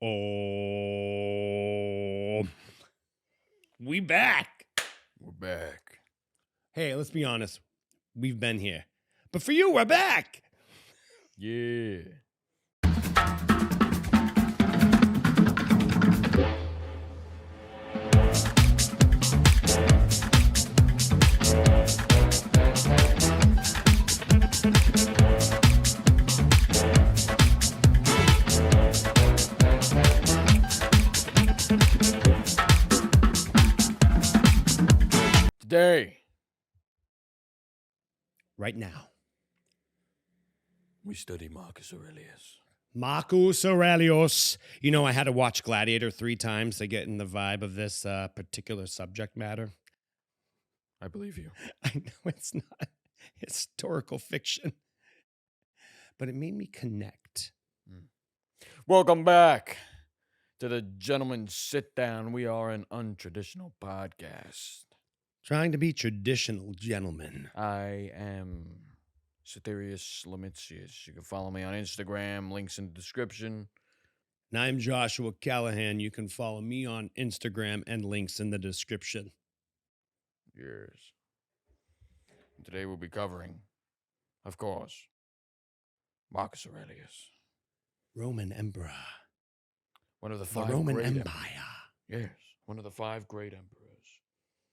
Oh, we back. We're back. Hey, let's be honest. We've been here. But for you, we're back. Yeah. Today, Right now, we study Marcus Aurelius. Marcus Aurelius. You know, I had to watch Gladiator 3 times to get in the vibe of this particular subject matter. I believe you. I know it's not historical fiction, but it made me connect. Welcome back to the Gentleman's Sitdown. We are an untraditional podcast. Trying to be traditional gentlemen. I am Ceterius Lemitius. You can follow me on Instagram, links in the description. And I'm Joshua Callahan. You can follow me on Instagram and links in the description. Yes. Today we'll be covering, of course, Marcus Aurelius. Roman Emperor. One of the The five Roman great Empire. Yes, one of the 5 great emperors.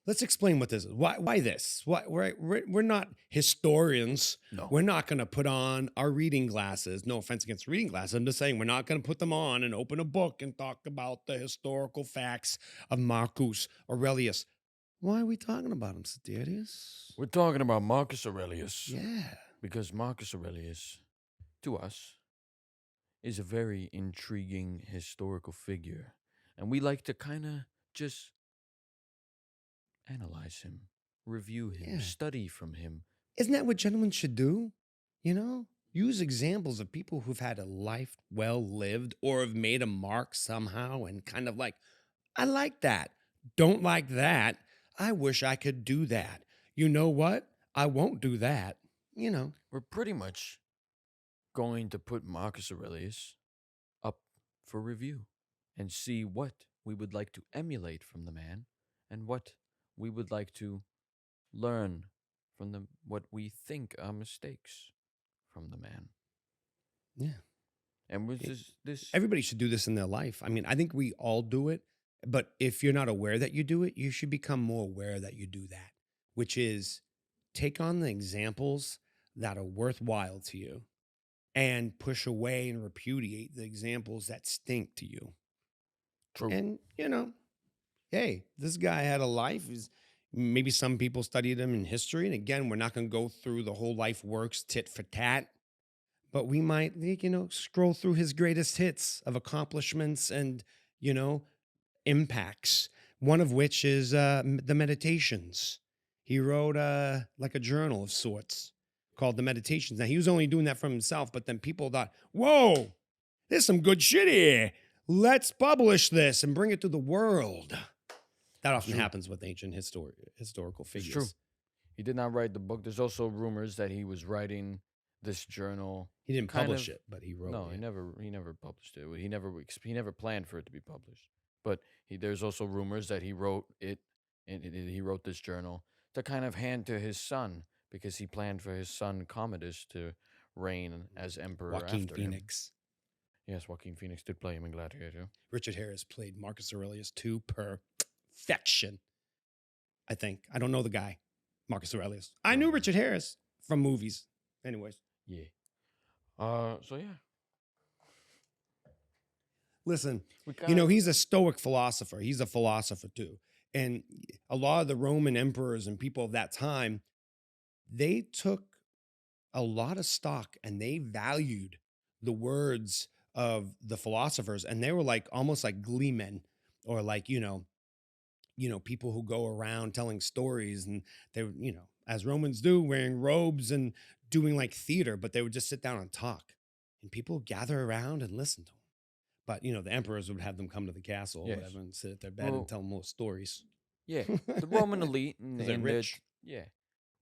Let's explain what this is. Why this? Why we're not historians. No. We're not going to put on our reading glasses. No offense against reading glasses. I'm just saying we're not going to put them on and open a book and talk about the historical facts of Marcus Aurelius. Why are we talking about him, Siderius? We're talking about Marcus Aurelius. Yeah. Because Marcus Aurelius, to us, is a very intriguing historical figure. And we like to kind of just analyze him, review him, Yeah. study from him. Isn't that what gentlemen should do? You know? Use examples of people who've had a life well lived or have made a mark somehow and kind of like, I like that. Don't like that. I wish I could do that. You know what? I won't do that. You know. We're pretty much going to put Marcus Aurelius up for review and see what we would like to emulate from the man and what we would like to learn from what we think are mistakes from the man. Yeah. And with this Everybody should do this in their life. I mean, I think we all do it, but if you're not aware that you do it, you should become more aware that you do that, which is take on the examples that are worthwhile to you and push away and repudiate the examples that stink to you. True. And, you know, hey, this guy had a life. Maybe some people studied him in history. And again, we're not going to go through the whole life works tit for tat, but we might, you know, scroll through his greatest hits of accomplishments and, you know, impacts. One of which is the Meditations. He wrote like a journal of sorts called the Meditations. Now, he was only doing that from himself, but then people thought, whoa, there's some good shit here. Let's publish this and bring it to the world. That often happens with ancient historical figures. It's true. He did not write the book. There's also rumors that he was writing this journal. He didn't publish it, but he wrote it. No, he never published it. He never planned for it to be published. But there's also rumors that he wrote it, and he wrote this journal to kind of hand to his son because he planned for his son Commodus to reign as emperor Joaquin after Phoenix. him. Yes, Joaquin Phoenix did play him in Gladiator. Richard Harris played Marcus Aurelius to perfection. I think. I don't know the guy, Marcus Aurelius. I knew Richard Harris from movies. Anyways. Yeah. So yeah. Listen, you know, he's a Stoic philosopher. He's a philosopher too. And a lot of the Roman emperors and people of that time, they took a lot of stock and they valued the words of the philosophers. And they were like almost like gleemen or like, you know, people who go around telling stories and they were, you know, as Romans do, wearing robes and doing like theater, but they would just sit down and talk and people would gather around and listen to them. But, you know, the emperors would have them come to the castle or whatever and sit at their bed and tell them little stories. Yeah, the Roman elite and they're rich. Yeah.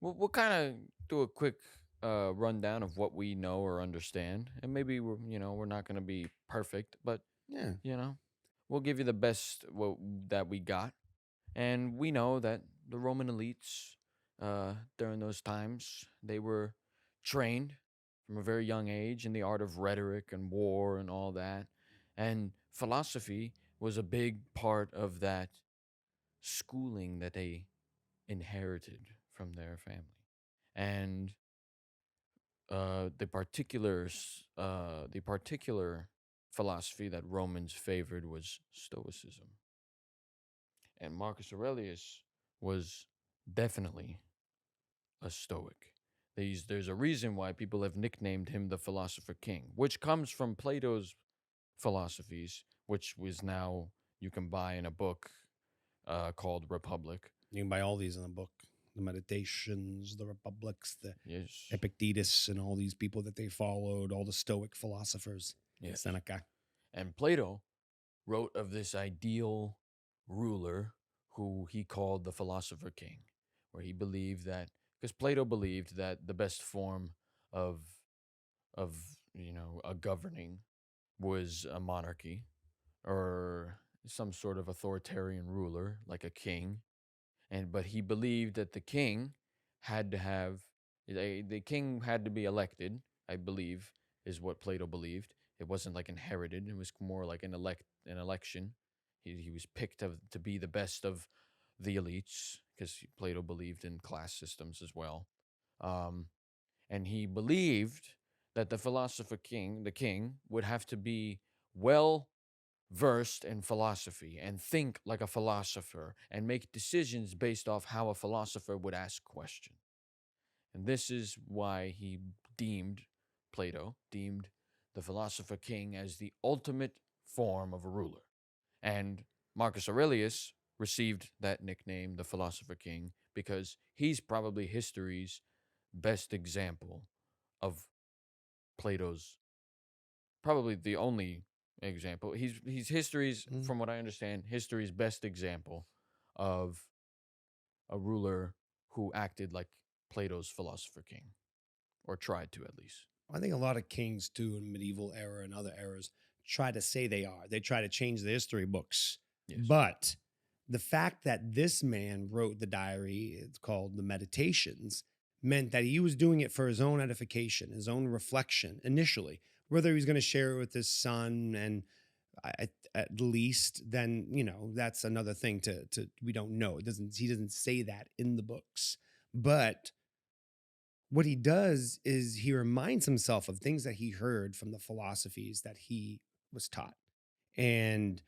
We'll kind of do a quick rundown of what we know or understand. And maybe we're not going to be perfect, but Yeah. You know, we'll give you the best that we got. And we know that the Roman elites, during those times, they were trained from a very young age in the art of rhetoric and war and all that. And philosophy was a big part of that schooling that they inherited from their family. And the particular philosophy that Romans favored was Stoicism. And Marcus Aurelius was definitely a Stoic. There's a reason why people have nicknamed him the Philosopher King, which comes from Plato's philosophies, which was now you can buy in a book called Republic. You can buy all these in a book. The Meditations, the Republics, the Yes, Epictetus, and all these people that they followed, all the Stoic philosophers, yes. Seneca. And Plato wrote of this ideal ruler who he called the Philosopher King, where he believed that because Plato believed that the best form of of a governing was a monarchy or some sort of authoritarian ruler like a king, and but he believed that the king had to be elected. I believe is what Plato believed. It wasn't like inherited. It was more like an election. He was picked to be the best of the elites because Plato believed in class systems as well. Um, and he believed that the king, would have to be well versed in philosophy and think like a philosopher and make decisions based off how a philosopher would ask questions. And this is why Plato deemed the philosopher king as the ultimate form of a ruler. And Marcus Aurelius received that nickname, the philosopher king, because he's probably history's best example of Plato's, probably the only example. He's history's, Mm. from what I understand, history's best example of a ruler who acted like Plato's philosopher king, or tried to at least. I think a lot of kings too in medieval era and other eras try to say they are. They try to change the history books. Yes. But the fact that this man wrote the diary, it's called the Meditations, meant that he was doing it for his own edification, his own reflection initially. Whether he was going to share it with his son and at least, then that's another thing to we don't know. He doesn't say that in the books. But what he does is he reminds himself of things that he heard from the philosophies that he was taught. And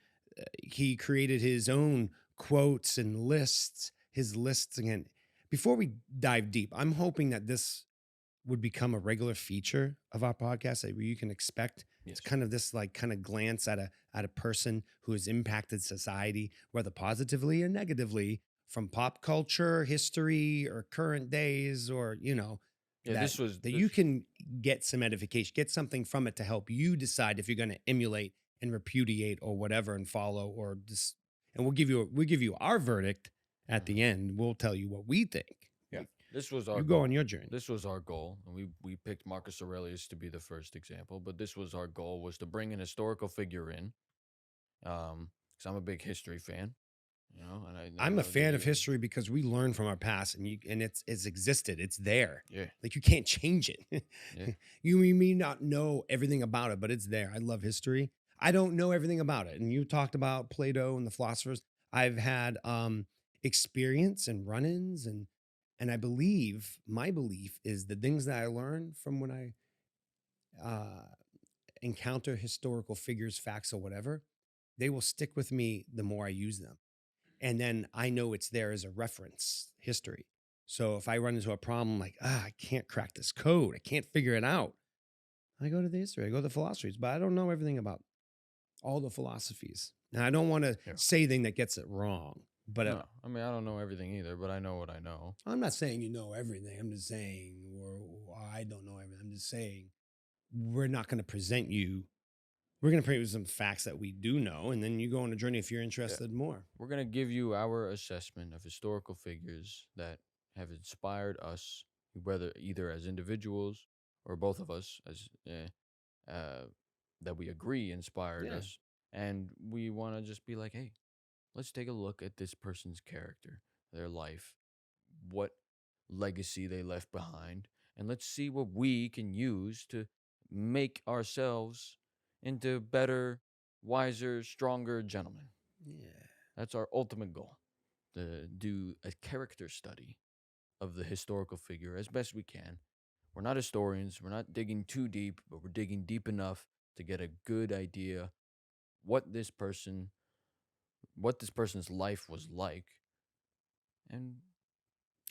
he created his own quotes and lists, his lists again. Before we dive deep, I'm hoping that this would become a regular feature of our podcast where you can expect Yes. it's kind of this like kind of glance at a person who has impacted society, whether positively or negatively, from pop culture, history, or current days, or Yeah, that this was that this. you can get some edification, get something from it to help you decide if you're going to emulate and repudiate or whatever and follow or just. And we'll give you our verdict at Mhm. the end. We'll tell you what we think. Yeah, Like, this was our you go goal. on your journey. This was our goal, and we picked Marcus Aurelius to be the first example. But this was our goal, was to bring an historical figure in, because I'm a big history fan, and I I'm a know that fan of you. history because we learn from our past, and it's existed. It's there. Yeah, Like you can't change it. yeah, You may not know everything about it, but it's there. I love history. I don't know everything about it. And you talked about Plato and the philosophers. I've had experience and run-ins, and I believe my belief is the things that I learn from when I uh, encounter historical figures, facts, or whatever, they will stick with me the more I use them. And then I know it's there as a reference history. So if I run into a problem like, I can't crack this code, I can't figure it out, I go to the history, I go to the philosophies, but I don't know everything about all the philosophies. Now, I don't want to yeah. say anything that gets it wrong, but No, I mean I don't know everything either, but I know what I know. I'm not saying you know everything. I'm just saying, or I don't know everything. I'm just saying we're not going to present you. We're going to present you some facts that we do know, and then you go on a journey if you're Yeah, interested more. we're gonna give you our assessment of historical figures that have inspired us, whether either as individuals or both of us as that we agree inspired Yeah. us, and we want to just be like, hey, let's take a look at this person's character, their life, what legacy they left behind, and let's see what we can use to make ourselves into better, wiser, stronger gentlemen. Yeah. That's our ultimate goal, to do a character study of the historical figure as best we can. We're not historians, we're not digging too deep, but we're digging deep enough to get a good idea what this person what this person's life was like, and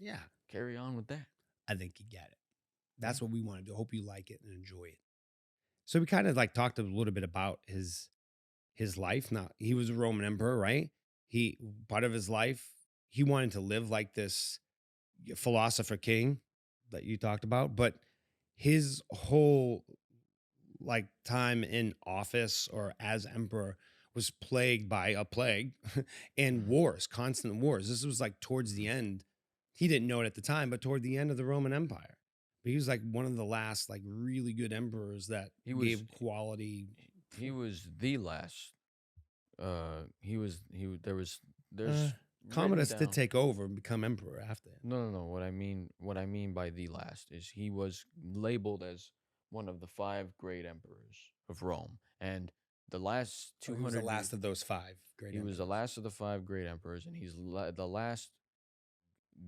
Yeah. carry on with that. I think you get it. Yeah. That's what we want to do. Hope you like it and enjoy it. So we kind of like talked a little bit about his life. Now, he was a Roman emperor, right? He part of his life, he wanted to live like this philosopher king that you talked about, but his whole like time in office or as emperor was plagued by a plague and Mhm. wars, constant wars. This was like towards the Mhm. end. He didn't know it at the time, but toward the end of the Roman Empire. But he was like one of the last like really good emperors that He was gave quality. he was the last. There was Uh, there's written Commodus did down. take over and become emperor after him. No, no, no. What I mean by the last is he was labeled as one of the five great emperors of Rome, and the last Oh, he was the 200 years, last of those five great he was the emperors. last of the five great emperors, and he's the last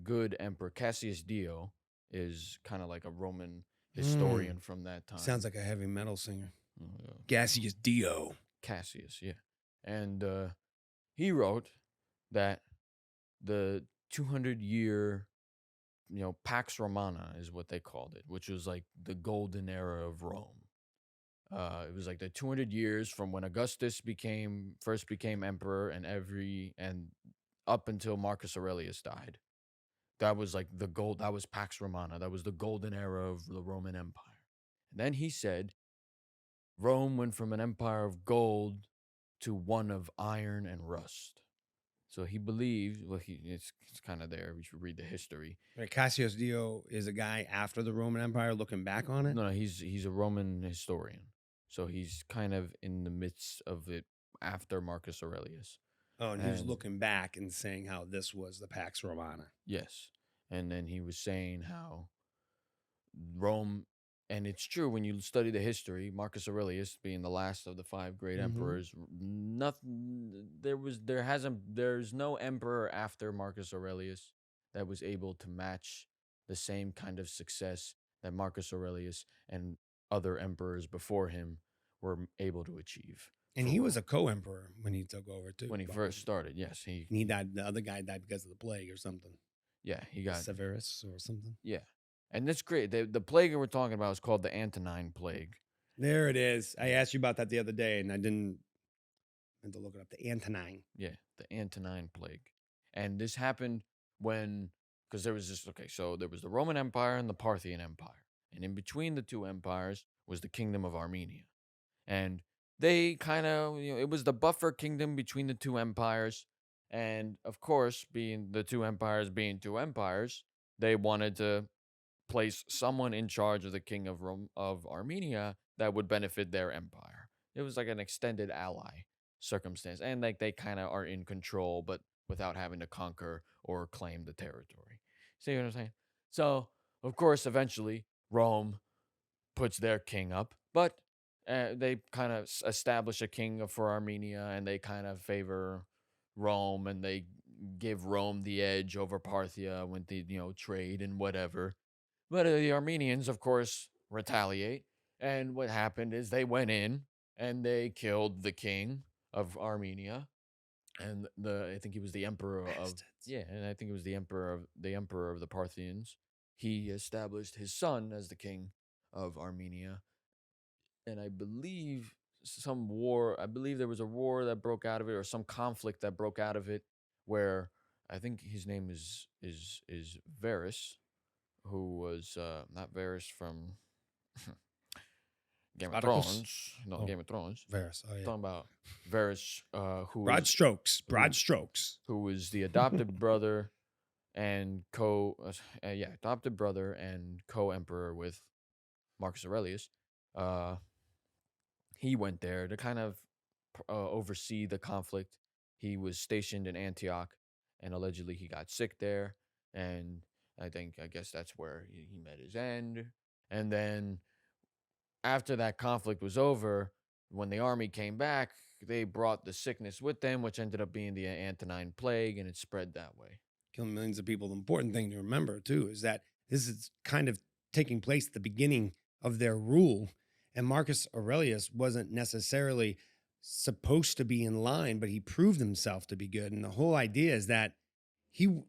good emperor. Cassius Dio is kind of like a Roman Hmm. historian from that Sounds time. like a heavy metal singer. Uh, Gassius Dio. Cassius, yeah, and he wrote that the 200-year, Pax Romana is what they called it, which was like the golden era of Rome. It was like the 200 years from when Augustus first became emperor, and up until Marcus Aurelius died. That was like the gold. That was Pax Romana. That was the golden era of the Roman Empire. And then he said Rome went from an empire of gold to one of iron and rust. So he believed, well, it's kind of there. We should read the history. Right, Cassius Dio is a guy after the Roman Empire looking back on it. No, no, he's a Roman historian. So he's kind of in the midst of it after Marcus Aurelius. Oh, and he was And looking back and saying how this was the Pax Romana. yes. And then he was saying how Rome, and it's true when you study the history, Marcus Aurelius being the last of the five great Mm-hmm. emperors, nothing there's no emperor after Marcus Aurelius that was able to match the same kind of success that Marcus Aurelius and other emperors before him were able to achieve And for he was Rome. a co-emperor when he took over too. When he first started, yes, he, And he he died. The other guy died because of the plague or something. yeah, he got Severus or something. yeah. And that's great. The plague we're talking about is called the Antonine Plague. There it is. I asked you about that the other day, and I didn't meant to look it up. The Antonine. Yeah, the Antonine Plague. And this happened when, because there was this, okay, so there was the Roman Empire and the Parthian Empire. And in between the two empires was the Kingdom of Armenia. And they kind of, it was the buffer kingdom between the two empires. And of course, being the two empires being two empires, they wanted to place someone in charge of the king of Rome of Armenia that would benefit their empire. It was like an extended ally circumstance, and like they kind of are in control, but without having to conquer or claim the territory. See what I'm saying? So, of course, eventually Rome puts their king up, but they kind of establish a king for Armenia, and they kind of favor Rome, and they give Rome the edge over Parthia with the trade and whatever. But the Armenians, of course, retaliate. And what happened is they went in and they killed the king of Armenia, and I think he was the emperor of Bastards. yeah, and I think it was the emperor of the Parthians. He established his son as the king of Armenia, and I believe there was a war that broke out of it, or some conflict that broke out of it, where I think his name is Varus, who was not Varys from Game of Spartacus. Thrones. No, Oh, Game of Thrones. Varus. Oh, yeah. Talking about Varys, Broad strokes. Broad who strokes. who was the adopted brother and adopted brother and co-emperor with Marcus Aurelius. Uh, he went there to kind of oversee the conflict. He was stationed in Antioch, and allegedly he got sick there. And I guess that's where he met his end. And then after that conflict was over, when the army came back, they brought the sickness with them, which ended up being the Antonine Plague, and it spread that way. Killing millions of people. The important thing to remember, too, is that this is kind of taking place at the beginning of their rule. And Marcus Aurelius wasn't necessarily supposed to be in line, but he proved himself to be good. And the whole idea is that he,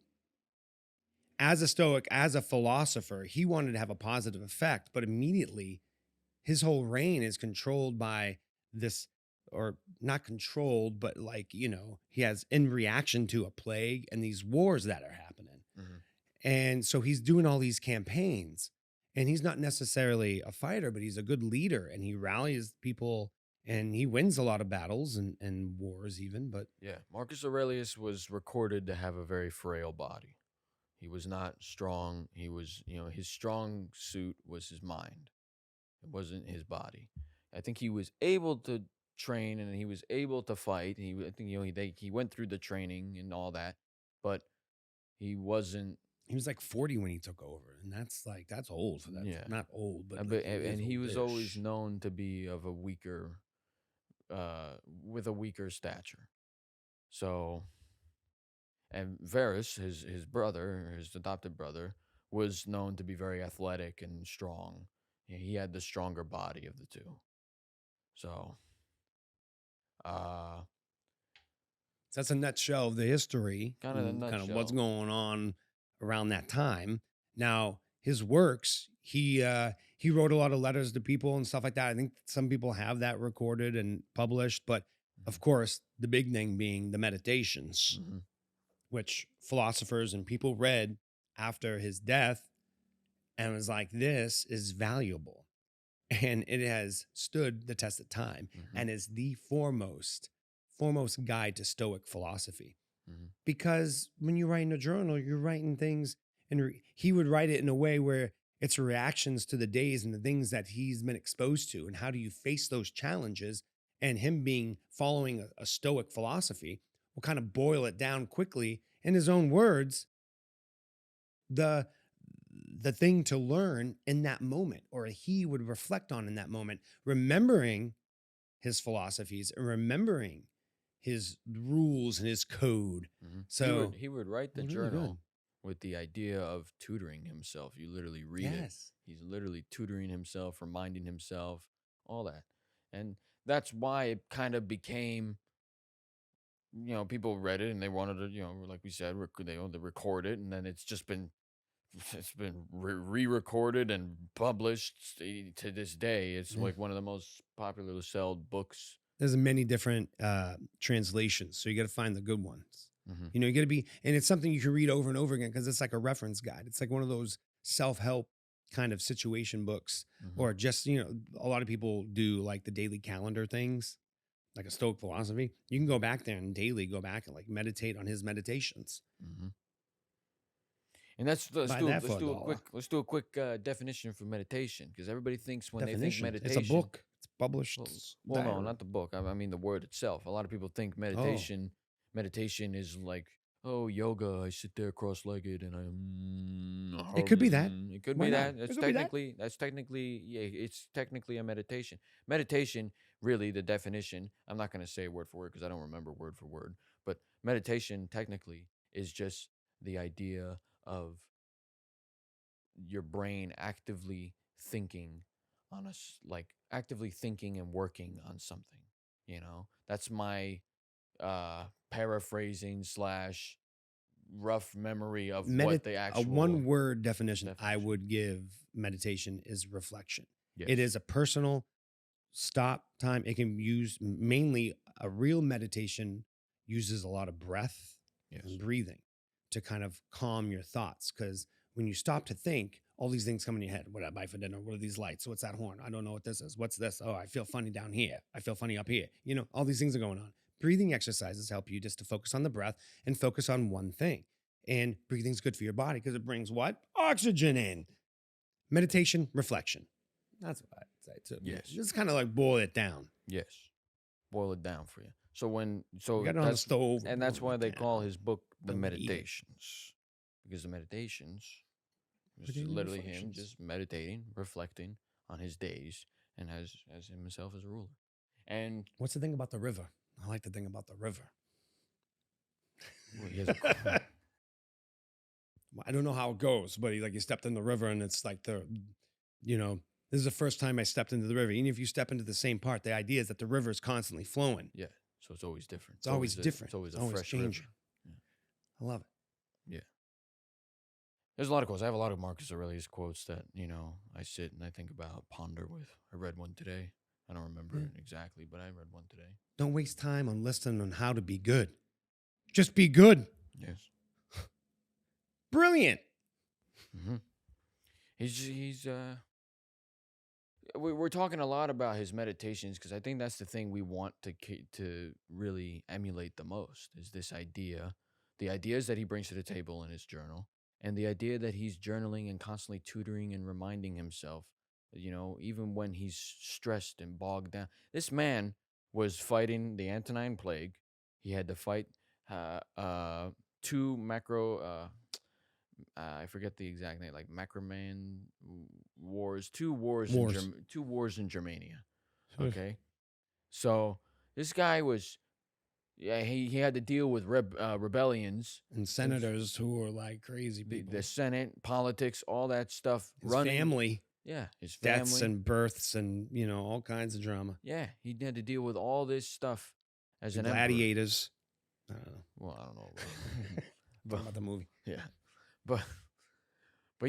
as a Stoic, as a philosopher, he wanted to have a positive effect, but immediately his whole reign is controlled by this, or not controlled, but like, he has in reaction to a plague and these wars that are happening. Mm-hmm. And so he's doing all these campaigns, and he's not necessarily a fighter, but he's a good leader, and he rallies people and he wins a lot of battles and wars even. But Yeah, Marcus Aurelius was recorded to have a very frail body. He was not strong. He was, his strong suit was his mind. It wasn't his body. I think he was able to train and he was able to fight. I think he went through the training and all that, but he wasn't. he was like 40 when he took over, and that's old for that. Yeah, Not old, but but like he is and he was always oldish. known to be of a weaker, with a weaker stature. So, and Varus, his brother, his adopted brother, was known to be very athletic and strong. He had the stronger body of the two. So, uh, So that's a nutshell of the history kind of the and kind of what's nutshell. going on around that time. Now, his works, he wrote a lot of letters to people and stuff like that. I think some people have that recorded and published, but of course, the big thing being the meditations, Mm-hmm. which philosophers and people read after his death and was like, this is valuable. And it has stood the test of time Mm-hmm. and is the foremost guide to Stoic philosophy. Mm-hmm. Because when you write in a journal, you're writing things, and he would write it in a way where it's reactions to the days and the things that he's been exposed to, and how do you face those challenges. And him being following a Stoic philosophy will kind of boil it down quickly in his own words. The thing to learn in that moment, or he would reflect on in that moment, remembering his philosophies and remembering his rules and his code. Mm-hmm. So He would write the really good. journal with the idea of tutoring himself. You literally read it. Yes. He's literally tutoring himself, reminding himself, all that, and that's why it kind of became. People read it and they wanted to, like we said, they wanted to record it, and then it's been re-recorded and published to this day. It's Yeah. like one of the most popularly sold books. There's many different translations, so you got to find the good ones. Mm-hmm. You got to be, and it's something you can read over and over again because it's like a reference guide. It's like one of those self-help kind of situation books, Mm-hmm. or just, a lot of people do like the daily calendar things, like a Stoic philosophy. You can go back there and daily go back and like meditate on his meditations. Mm-hmm. And Buy that for $1. let's do a quick definition for meditation, because everybody thinks when they think Definition. meditation, It's a book. It's published. well, no, diary. not the book. I mean the word itself. A lot of people think meditation is like, oh, yoga. I sit there cross-legged and It could be that. It could Why be not? that. It could be that. That's technically, yeah. It's technically a meditation. Meditation, really, the definition. I'm not going to say word for word because I don't remember word for word. But meditation, technically, is just the idea of your brain actively thinking actively thinking and working on something. That's my paraphrasing slash rough memory of what the A actual one-word definition I definition. would give meditation is reflection. Yes. It is a personal stop time. It can use mainly a real meditation uses a lot of breath Yes. and breathing to kind of calm your thoughts. Because when you stop to think, all these things come in your head. What did I buy for dinner? What are these lights? What's that horn? I don't know what this is. What's this? Oh, I feel funny down here. I feel funny up here. All these things are going on. Breathing exercises help you just to focus on the breath and focus on one thing. And breathing's good for your body because it brings what? Oxygen in. Meditation, reflection. That's what I'd say too. Yes. Just kind of like boil it down. Yes. boil it down for you. We got it on the stove. We're And that's boiling why it they call down. his book The Don't eat it. Meditations, because the Meditations For was daily literally him reflections. just meditating, reflecting on his days, and as himself as a ruler. And What's the thing about the river? I like the thing about the river. well, he has a I don't know how it goes, but he stepped in the river and it's like this is the first time I stepped into the river. Even if you step into the same part, the idea is that the river is constantly flowing. yeah. So it's always different. It's always different. It's always It's a always fresh changing. river. I love it. Yeah. There's a lot of quotes. I have a lot of Marcus Aurelius quotes that, I sit and I think about, ponder with. I read one today. I don't remember it exactly, but I read one today. Don't waste time on listening on how to be good. Just be good. Yes. Brilliant. Mm-hmm. We're talking a lot about his meditations because I think that's the thing we want to really emulate the most is this idea, the ideas that he brings to the table in his journal, and the idea that he's journaling and constantly tutoring and reminding himself, even when he's stressed and bogged down. This man was fighting the Antonine Plague. He had to fight two I forget the exact name, like Macroman wars, two wars in Germania. Okay, so this guy was, he had to deal with rebellions And senators who were like crazy people. the Senate, politics, all that stuff. His family. Yeah, his family. Deaths and births and, all kinds of drama. Yeah, he had to deal with all this stuff as an emperor. Gladiators. I don't know. Well, I don't know. Talking about the movie. Yeah. But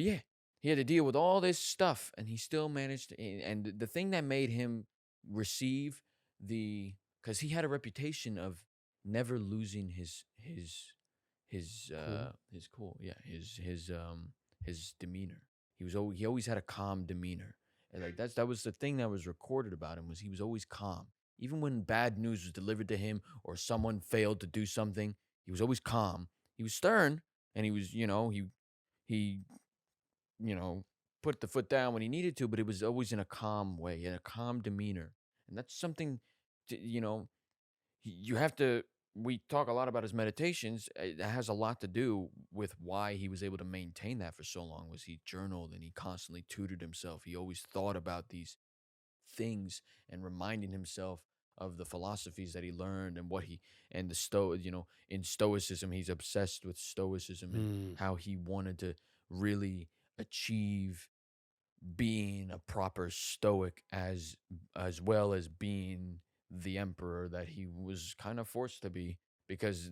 yeah, he had to deal with all this stuff and he still managed to, and the thing that made him receive because he had a reputation of never losing his cool. Yeah, his demeanor. He always had a calm demeanor. And like that was the thing that was recorded about him, was he was always calm. Even when bad news was delivered to him or someone failed to do something, he was always calm. He was stern, and he was, he put the foot down when he needed to, but it was always in a calm way, in a calm demeanor. And that's something, you have to, we talk a lot about his meditations. It has a lot to do with why he was able to maintain that for so long. Was he journaled and he constantly tutored himself. He always thought about these things and reminding himself of the philosophies that he learned and and in stoicism, he's obsessed with stoicism and how he wanted to really achieve being a proper stoic as well as being the emperor that he was kind of forced to be, because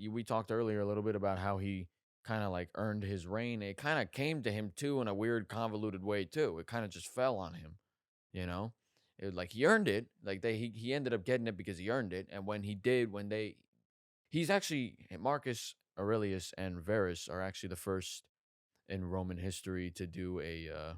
we talked earlier a little bit about how he kind of like earned his reign. It kind of came to him too in a weird convoluted way too. It kind of just fell on him, like he earned it. Like he ended up getting it because he earned it. And he's actually, Marcus Aurelius and Verus are actually the first in Roman history to do a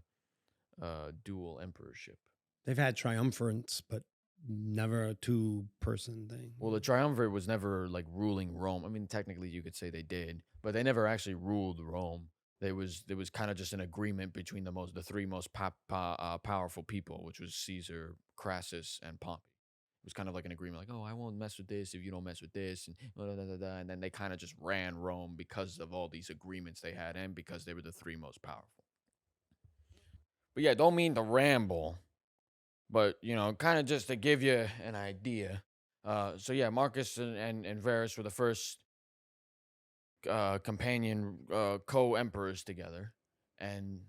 dual emperorship. They've had triumvirates, but never a two-person thing. Well, the triumvirate was never like ruling Rome. I mean, technically you could say they did, but they never actually ruled Rome. There was kind of just an agreement between the three most powerful people, which was Caesar, Crassus, and Pompey. It was kind of like an agreement, like, oh, I won't mess with this if you don't mess with this, and and then they kind of just ran Rome because of all these agreements they had, and because they were the three most powerful. But yeah, don't mean to ramble, but kind of just to give you an idea. So yeah, Marcus and Verus were the first companion co-emperors together. And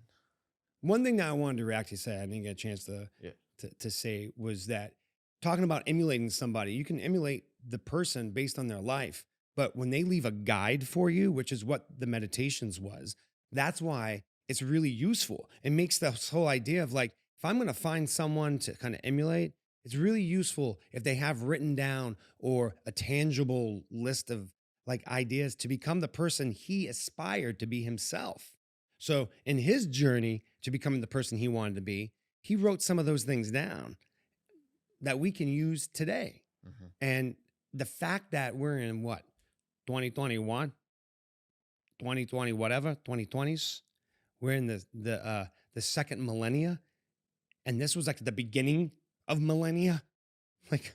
one thing that I wanted to actually say, I didn't get a chance to say, was that talking about emulating somebody, you can emulate the person based on their life, but when they leave a guide for you, which is what the meditations was, that's why it's really useful. It makes this whole idea of like, if I'm going to find someone to kind of emulate, it's really useful if they have written down or a tangible list of like ideas to become the person he aspired to be himself. So in his journey to becoming the person he wanted to be, he wrote some of those things down that we can use today. Mm-hmm. And the fact that we're in 2021, 2020, whatever, 2020s, we're in the second millennia. And this was like the beginning of millennia. like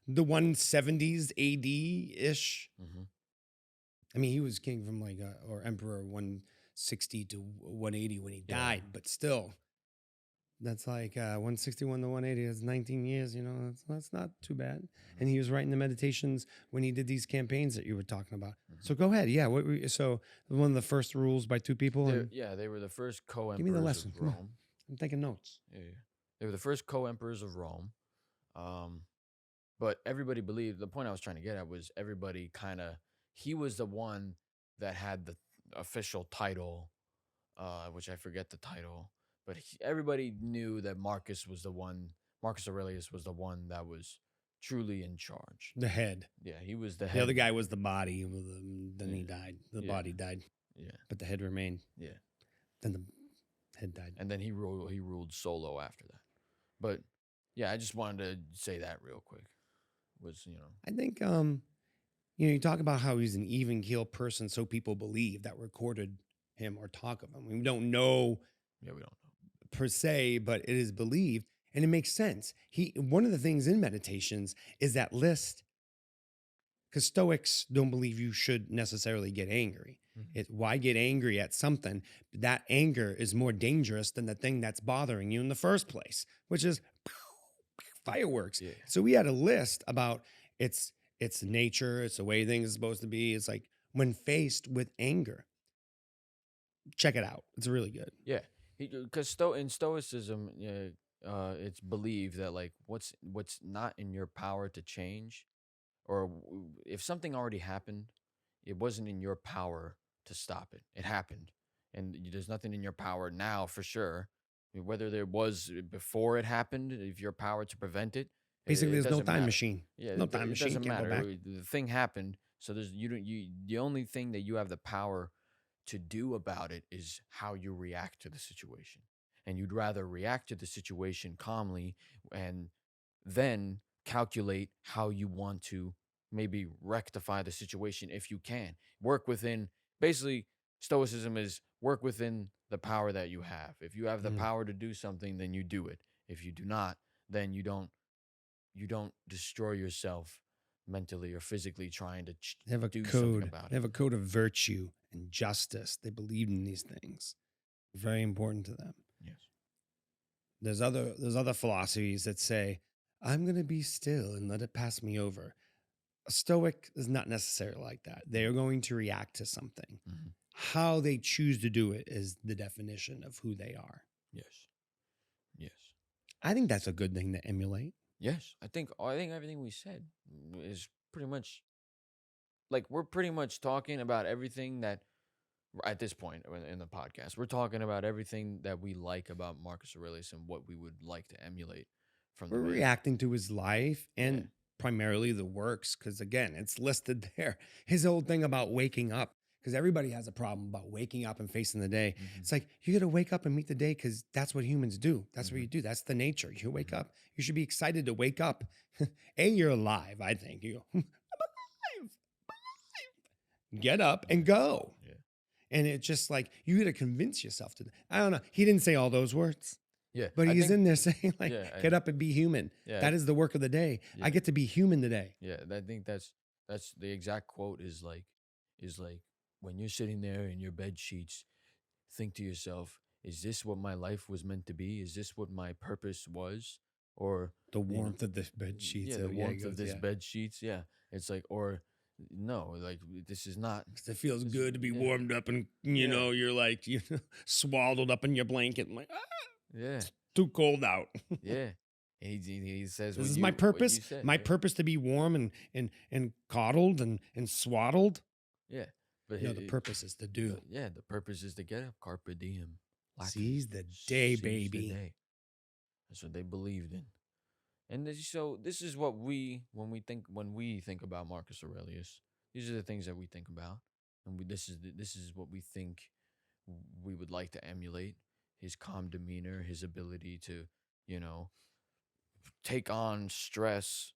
the 170s AD ish. Mm-hmm. I mean, he was king from like or emperor 160 to 180 when he Yeah. died, but still, that's like 161 to 180. That's 19 years. That's not too bad. And he was writing the meditations when he did these campaigns that you were talking about. Mm-hmm. So go ahead. Yeah. So one of the first rules by two people, and They were the first give me the co-emperors of lesson. Come on, Rome. I'm taking notes. Yeah, yeah. They were the first co-emperors of Rome. Um, but everybody believed, the point I was trying to get at was everybody kind of, he was the one that had the official title, which I forget the title, but everybody knew that Marcus Aurelius was the one that was truly in charge. The head. Yeah, he was the The other head. guy was the body. Then he Yeah, died. The yeah, body died, yeah, but the head remained. yeah. Then the head died. And then he ruled solo after that. But yeah, I just wanted to say that real quick. Was I think you talk about how he's an even keel person, so people believe that recorded him or talk of him. We don't know yeah, we don't know. per se, but it is believed, and it makes sense. One of the things in meditations is that list, because Stoics don't believe you should necessarily get angry. Mhm. Why get angry at something? That anger is more dangerous than the thing that's bothering you in the first place, which is fireworks. Yeah, So we had a list about its nature, it's the way things are supposed to be. It's like when faced with anger, check it out. It's really good. yeah. Because in Stoicism, yeah, it's believed that like what's not in your power to change, or if something already happened, it wasn't in your power to stop it. It happened, and there's nothing in your power now for sure. Whether there was before it happened, if your power to prevent it, Basically, it there's no doesn't time matter. machine. Yeah, No time it machine. doesn't Can't go matter. back. The thing happened, so there's you don't you. The only thing that you have the power to do about it is how you react to the situation, and you'd rather react to the situation calmly and then calculate how you want to maybe rectify the situation if you can. Work within, basically, Stoicism is work within the power that you have. If you have the Mm. power to do something, then you do it. If you do not, then you don't destroy yourself mentally or physically trying to They have a do something code. about They it. have a code of virtue and justice. They believed in these things. Very important to them. Yes. There's other philosophies that say, I'm gonna be still and let it pass me over. A Stoic is not necessarily like that. They are going to react to something. Hmm. How they choose to do it is the definition of who they are. Yes. Yes. I think that's a good thing to emulate. Yes. I think everything we said is pretty much like we're pretty much talking about everything that at this point in the podcast, we're talking about everything that we like about Marcus Aurelius and what we would like to emulate from the We're man. reacting to his life Yeah. and primarily the works, because again, it's listed there. His whole thing about waking up, because everybody has a problem about waking up and facing the day. Hmm. It's like you got to wake up and meet the day because that's what humans do. That's what Hmm. you do. That's the nature. You wake Hmm. up. You should be excited to wake up. You're alive. I think you go, I'm alive. Get up Yeah. and go. Yeah. And it's just like you got to convince yourself to. I don't know. He didn't say all those words. Yeah. But I he's think. in there saying, like, Yeah. get up and be human. Yeah. That is the work of the day. Yeah. I get to be human today. Yeah. I think that's the exact quote is like when you're sitting there in your bed sheets, think to yourself, is this what my life was meant to be? Is this what my purpose was? Or The you know, warmth of the bed sheets. yeah, the Yeah, he warmth of goes, this yeah. bed sheets. Yeah, it's like, or no, like this is not. 'Cause it feels This, good to be yeah, warmed up and, yeah, you're like, swaddled up in your blanket. And like, yeah, it's too cold out. yeah. And he says This what is my you purpose. said. My Yeah, purpose to be warm and coddled and swaddled. yeah. But The purpose is to do. the purpose is to get up. Carpe diem. Latin. Seize the day, Seize the baby. day. That's what they believed in. And so this is what when we think about Marcus Aurelius, these are the things that we think about, and this is what we think we would like to emulate: his calm demeanor, his ability to, you know, take on stress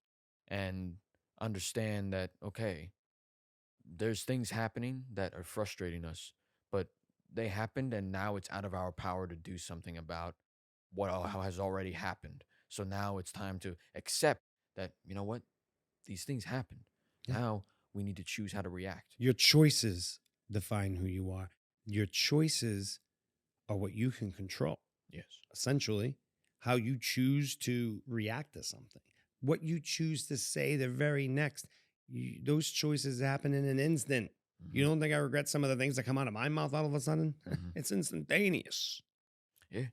and understand that okay, there's things happening that are frustrating us, but they happened and now it's out of our power to do something about what has already happened. So now it's time to accept that, you know what, these things happen. Yeah. Now we need to choose how to react. Your choices define who you are. Your choices are what you can control. Yes. Essentially, how you choose to react to something, what you choose to say the very next. Those choices happen in an instant. You Hmm. don't think I regret some of the things that come out of my mouth all of a sudden? Hmm. It's instantaneous. Yeah.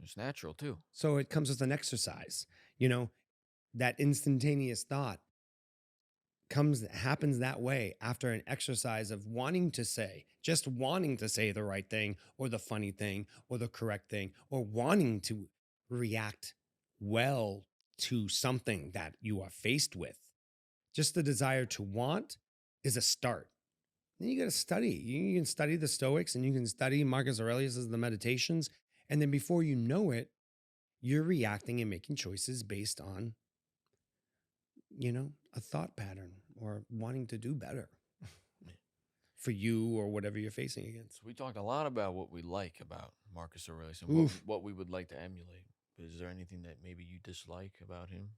It's natural too. So it comes with an exercise. You know, that instantaneous thought happens that way after an exercise of just wanting to say the right thing or the funny thing or the correct thing, or wanting to react well to something that you are faced with. Just the desire to want is a start. Then you got to study. You can study the Stoics and you can study Marcus Aurelius' The Meditations. And then before you know it, you're reacting and making choices based on, a thought pattern or wanting to do better for you or whatever you're facing against. So we talked a lot about what we like about Marcus Aurelius and Oof. what we would like to emulate. But is there anything that maybe you dislike about him?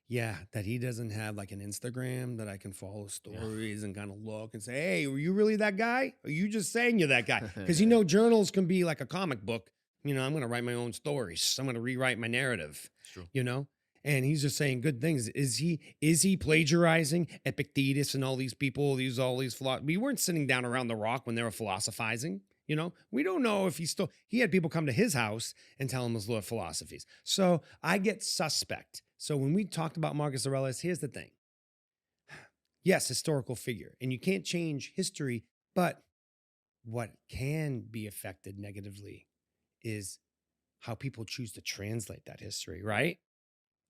Yeah, that he doesn't have like an Instagram that I can follow Yeah. stories and kind of look and say, hey, were you really that guy? Or are you just saying you're that guy? Because journals can be like a comic book. I'm going to write my own stories. I'm going to rewrite my narrative. It's true. And he's just saying good things. Is he plagiarizing Epictetus and all these people? We weren't sitting down around the rock when they were philosophizing. We don't know if he had people come to his house and tell him his little philosophies. So I get suspect. So when we talked about Marcus Aurelius, here's the thing. Yes, historical figure, and you can't change history, but what can be affected negatively is how people choose to translate that history, right?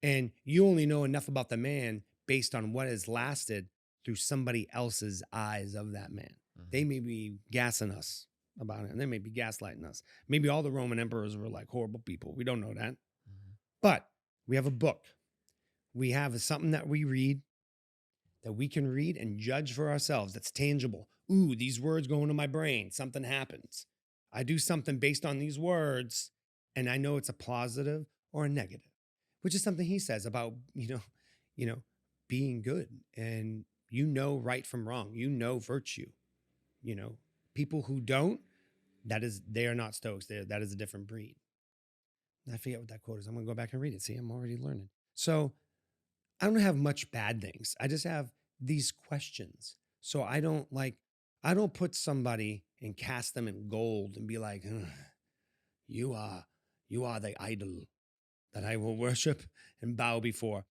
And you only know enough about the man based on what has lasted through somebody else's eyes of that man. They may be gassing us about it, and they may be gaslighting us. Maybe all the Roman emperors were like horrible people. We don't know that. But we have a book. We have something that we read, that we can read and judge for ourselves, that's tangible. Ooh, these words go into my brain. Something happens. I do something based on these words, and I know it's a positive or a negative, which is something he says about, being good, and right from wrong, virtue. People who don't, they are not Stoics. That is a different breed. I forget what that quote is. I'm going to go back and read it. See, I'm already learning. So I don't have much bad things. I just have these questions. So I don't put somebody and cast them in gold and be like, "Ugh, you are the idol that I will worship and bow before."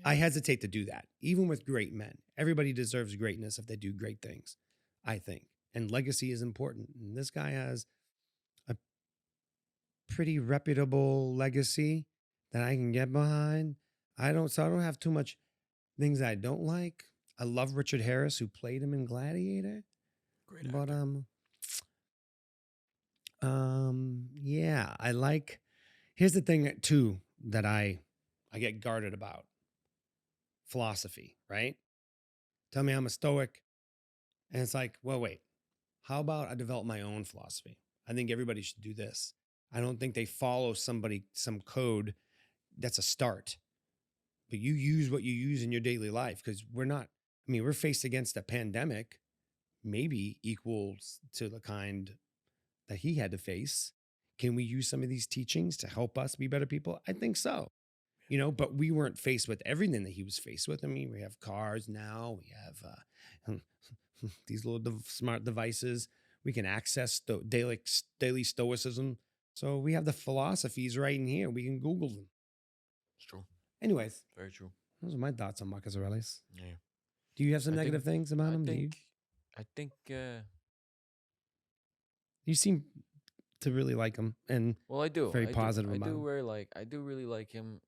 I hesitate to do that, even with great men. Everybody deserves greatness if they do great things, I think. And legacy is important. And this guy has a pretty reputable legacy that I can get behind. I don't have too much things I don't like. I love Richard Harris, who played him in Gladiator. Great But actor. yeah, I like. Here's the thing too that I get guarded about: philosophy. Right? Tell me I'm a Stoic, and it's like, well, wait. How about I develop my own philosophy? I think everybody should do this. I don't think they follow some code. That's a start, but you use what you use in your daily life, because we're not. I mean, we're faced against a pandemic, maybe equals to the kind that he had to face. Can we use some of these teachings to help us be better people? I think so. But we weren't faced with everything that he was faced with. I mean, we have cars now. We have these little smart devices. We can access daily stoicism. So we have the philosophies right in here. We can Google them. It's true. Anyways, Very true. those are my thoughts on Marcus Aurelius. Yeah. Do you have some I negative think. things about I him? think. I think. You seem to really like him and Well, I do. very I do. positive I about do him. very like. I do really like him.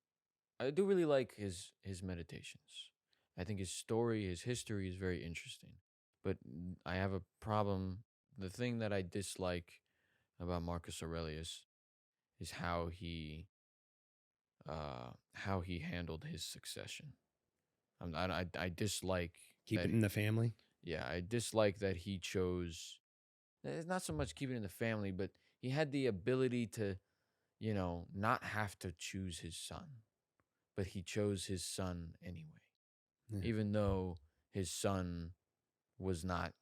I do really like his meditations. I think his story, his history is very interesting. But I have a problem. The thing that I dislike about Marcus Aurelius is how he handled his succession. I dislike Keep that. it in the family. Yeah, I dislike that he chose. It's not so much keeping in the family, but he had the ability to, not have to choose his son, but he chose his son anyway, Yeah. even though his son was not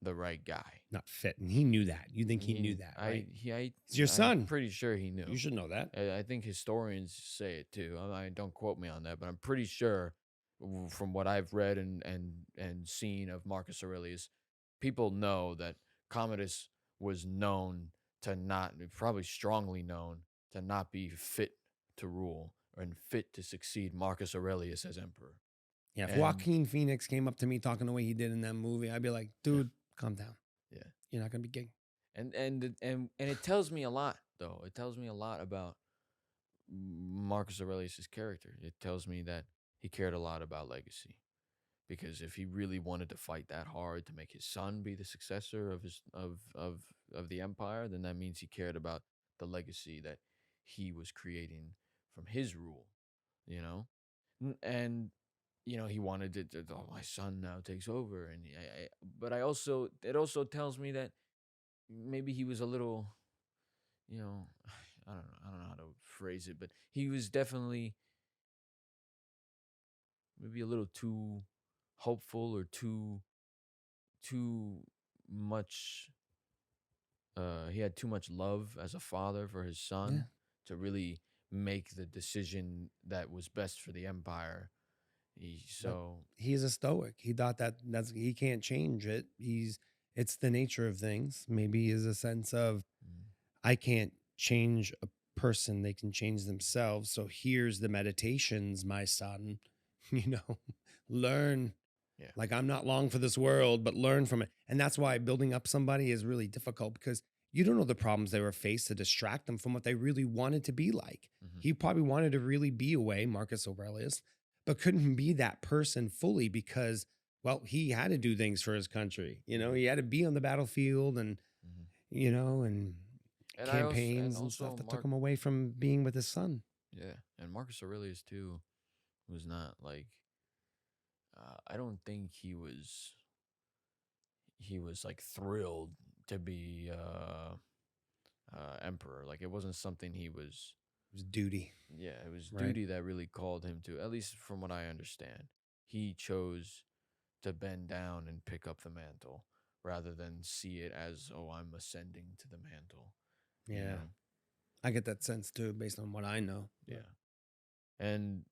the right guy. Not fit. And he knew that. You think he knew He, that, right? I, He's your I'm son. pretty sure he You knew. should know that. I think historians say it too. Don't quote me on that, but I'm pretty sure from what I've read and seen of Marcus Aurelius, people know that Commodus was known to not, probably strongly known to not be fit to rule and fit to succeed Marcus Aurelius as emperor. Yeah, if And Joaquin Phoenix came up to me talking the way he did in that movie, I'd be like, yeah, dude, calm down. yeah. You're not gonna be king. And it tells me a lot though. It tells me a lot about Marcus Aurelius's character. It tells me that he cared a lot about legacy, because if he really wanted to fight that hard to make his son be the successor of his of the empire, then that means he cared about the legacy that he was creating from his rule, you know. And he wanted oh, my son now takes over, and but I also it also tells me that maybe he was a little, you know, I don't know how to phrase it, but he was definitely maybe a little too hopeful, or too much. He had too much love as a father for his Yeah. son to really make the decision that was best for the empire. But So he's a stoic. He thought that he can't change it. It's the nature of things. Maybe is a sense of mm, I can't change a person, they can change themselves. So here's the meditations, my son. Learn. yeah, Like I'm not long for this world, but learn from it. And that's why building up somebody is really difficult, because you don't know the problems they were faced to distract them from what they really wanted to be like. hmm, He probably wanted to really be away, Marcus Aurelius, but couldn't be that person fully because, well, he had to do things for his country. hmm, He had to be on the battlefield and, hmm. and And campaigns and stuff also that took him away from being with his son. yeah, and Marcus Aurelius too was not like, I don't think he was like thrilled to be emperor. Like, it wasn't something he was. It was duty, Yeah, it was right? duty that really called him to. At least from what I understand, he chose to bend down and pick up the mantle rather than see it as, oh, I'm ascending to the mantle. You Yeah. know. I get that sense too, based on what I know. But Yeah, and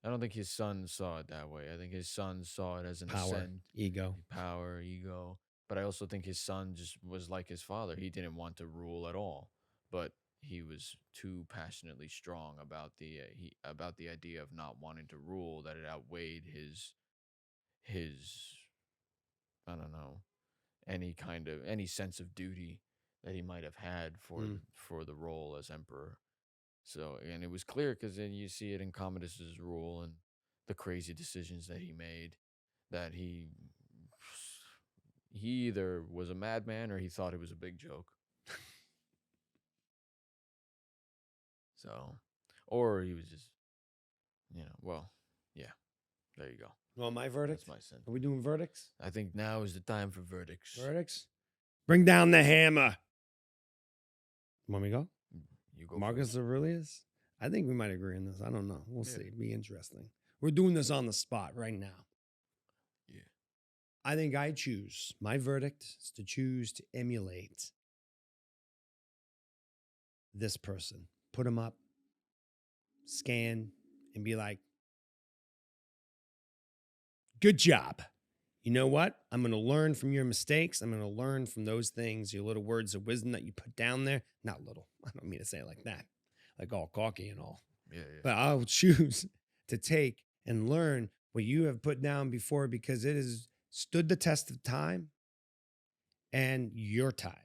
I don't think his son saw it that way. I think his son saw it as an power, ascent, ego. power, ego. But I also think his son just was like his father. He didn't want to rule at all, but he was too passionately strong about about the idea of not wanting to rule, that it outweighed his I don't know, any sense of duty that he might have had Mm. for the role as emperor. So, and it was clear because then you see it in Commodus's rule and the crazy decisions that he made, that he either was a madman or he thought it was a big joke. So, or he was just, well, yeah, there you go. Well, my That's verdict. my Are sentence. we doing verdicts? I think now is the time for verdicts. Verdicts. Bring down the hammer. Want me to go? You go Marcus first. Aurelius. I think we might agree on this. I don't know. We'll Yeah. see. It'd be interesting. We're doing this on the spot right now. Yeah. I think I choose. My verdict is to choose to emulate this person. Put him up, scan, and be like, good job. You know what? I'm going to learn from your mistakes. I'm going to learn from those things, your little words of wisdom that you put down there. Not little. I don't mean to say it like that, like all cocky and all. Yeah. Yeah. But I'll choose to take and learn what you have put down before, because it has stood the test of time and your time.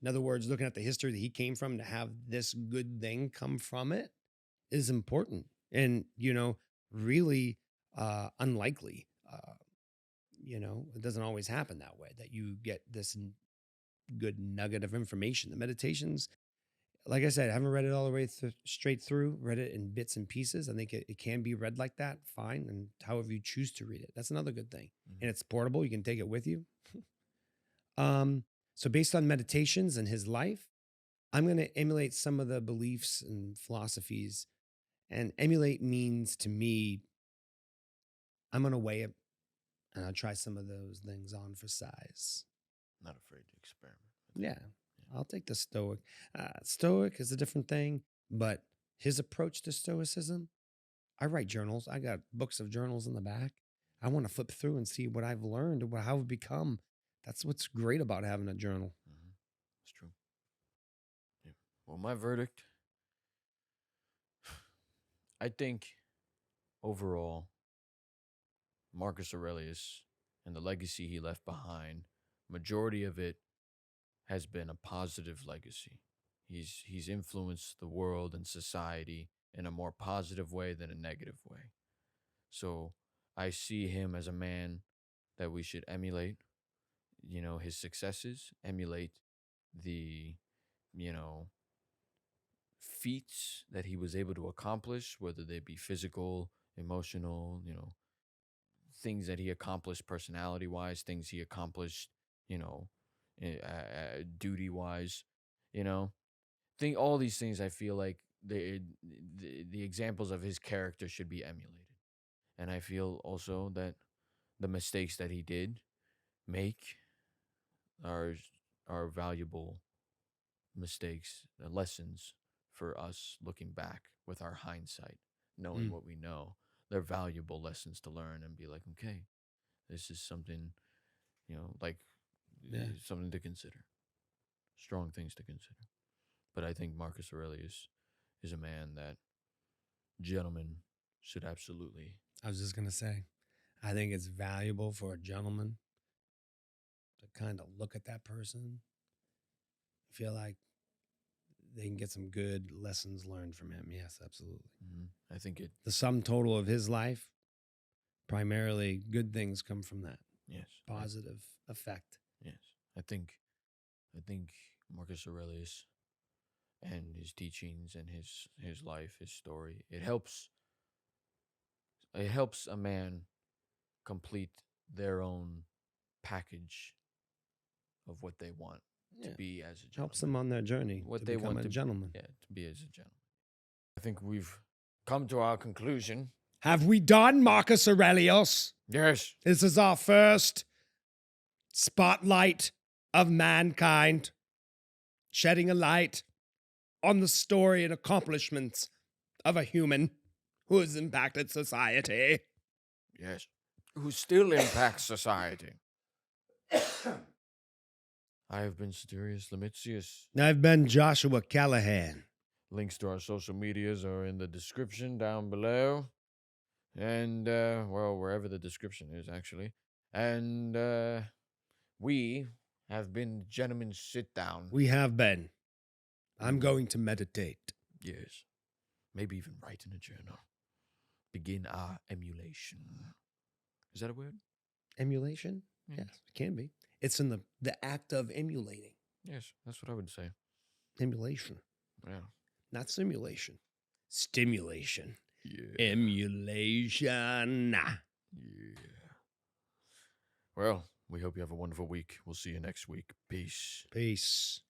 In other words, looking at the history that he came from, to have this good thing come from it is important and, really unlikely. It doesn't always happen that way, that you get this good nugget of information. The meditations, like I said, I haven't read it all the way straight through, read it in bits and pieces. I think it can be read like that, fine. And however you choose to read it, that's another good thing. Mhm. And it's portable. You can take it with you. So based on meditations and his life, I'm going to emulate some of the beliefs and philosophies And emulate means to me, I'm going to weigh it and I'll try some of those things on for size. Not afraid to experiment. Yeah, I'll take the Stoic. Stoic is a different thing, but his approach to Stoicism, I write journals. I got books of journals in the back. I want to flip through and see what I've learned, how I've become. That's what's great about having a journal. It's true. Yeah. Well, my verdict, I think overall, Marcus Aurelius and the legacy he left behind, majority of it has been a positive legacy. He's influenced the world and society in a more positive way than a negative way. So I see him as a man that we should emulate, his successes, emulate the, you know, feats that he was able to accomplish, whether they be physical, emotional, things that he accomplished personality wise, things he accomplished, duty wise, you know, think all these things. I feel like the examples of his character should be emulated, and I feel also that the mistakes that he did make are are valuable mistakes, lessons for us looking back with our hindsight, knowing Mm, what we know. They're valuable lessons to learn and be like, okay, this is something, like yeah, something to consider, strong things to consider. But I think Marcus Aurelius is a man that gentlemen should absolutely. I was just going to say, I think it's valuable for a gentleman to kind of look at that person, feel like they can get some good lessons learned from him. Yes, absolutely. I think it. The sum total of his life, primarily good things come from that. Yes. Positive effect. Yes. I think. I think Marcus Aurelius and his teachings and his life, his story, it helps. It helps a man complete their own package of what they want to Yeah. be as a Helps gentleman. them on their journey What to they become want a to, gentleman. yeah, to be as a gentleman. I think we've come to our conclusion. Have we done, Marcus Aurelius? Yes. This is our first spotlight of mankind, shedding a light on the story and accomplishments of a human who has impacted society. Yes. Who still impacts society. I have been Satirius Lemitius. I've been Joshua Callahan. Links to our social medias are in the description down below. And, wherever the description is, actually. And, we have been Gentlemen Sit Down. We have been. I'm going to meditate. Yes. Maybe even write in a journal. Begin our emulation. Is that a word? Emulation? Mm. Yes, it can be. It's in the act of emulating. Yes, that's what I would say. Emulation. Yeah. Not simulation. Stimulation. Yeah. Emulation. Yeah. Well, we hope you have a wonderful week. We'll see you next week. Peace. Peace.